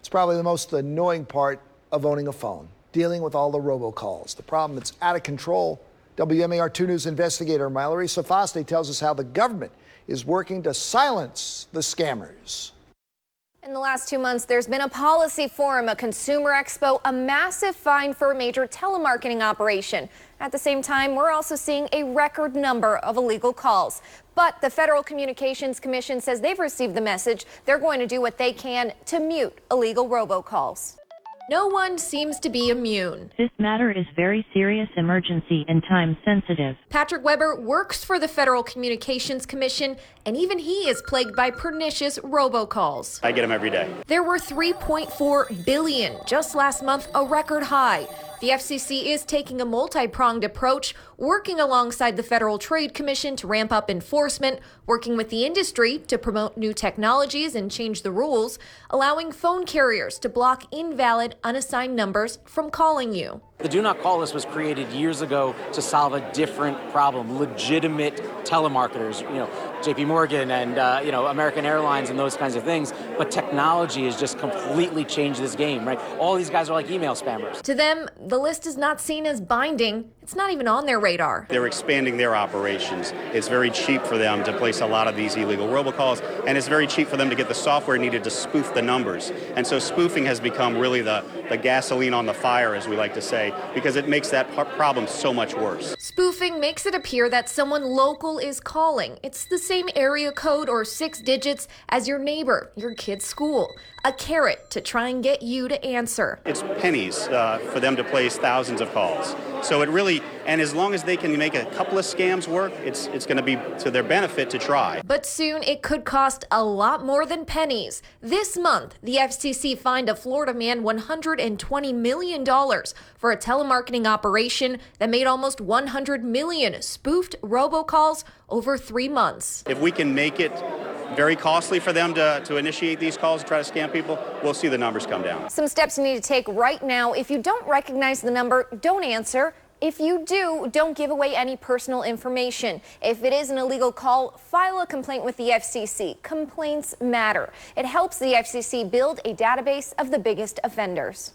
It's probably the most annoying part of owning a phone, dealing with all the robocalls. The problem, it's out of control. WMAR 2 News investigator Mallory Sofaste tells us how the government is working to silence the scammers. In the last 2 months, there's been a policy forum, a consumer expo, a massive fine for a major telemarketing operation. At the same time, we're also seeing a record number of illegal calls. But the Federal Communications Commission says they've received the message. They're going to do what they can to mute illegal robocalls. No one seems to be immune. This matter is very serious emergency and time sensitive. Patrick Weber works for the Federal Communications Commission, and even he is plagued by pernicious robocalls. I get them every day. There were 3.4 billion just last month, a record high. The FCC is taking a multi-pronged approach, working alongside the Federal Trade Commission to ramp up enforcement, working with the industry to promote new technologies and change the rules, allowing phone carriers to block invalid, unassigned numbers from calling you. The Do Not Call list was created years ago to solve a different problem. Legitimate telemarketers, JP Morgan and, American Airlines and those kinds of things. But technology has just completely changed this game, right? All these guys are like email spammers. To them, the list is not seen as binding. It's not even on their radar. They're expanding their operations. It's very cheap for them to place a lot of these illegal robocalls, and it's very cheap for them to get the software needed to spoof the numbers. And so spoofing has become really the gasoline on the fire, as we like to say, because it makes that problem so much worse. Spoofing makes it appear that someone local is calling. It's the same area code or 6 digits as your neighbor, your kid's school. A carrot to try and get you to answer. It's pennies for them to place thousands of calls. So it really, and as long as they can make a couple of scams work, it's going to be to their benefit to try. But soon it could cost a lot more than pennies. This month, the FCC fined a Florida man $120 million for a telemarketing operation that made almost 100 million spoofed robocalls over 3 months. If we can make it very costly for them to initiate these calls and try to scam people, we'll see the numbers come down. Some steps you need to take right now. If you don't recognize the number, don't answer. If you do, don't give away any personal information. If it is an illegal call, file a complaint with the FCC. Complaints matter. It helps the FCC build a database of the biggest offenders.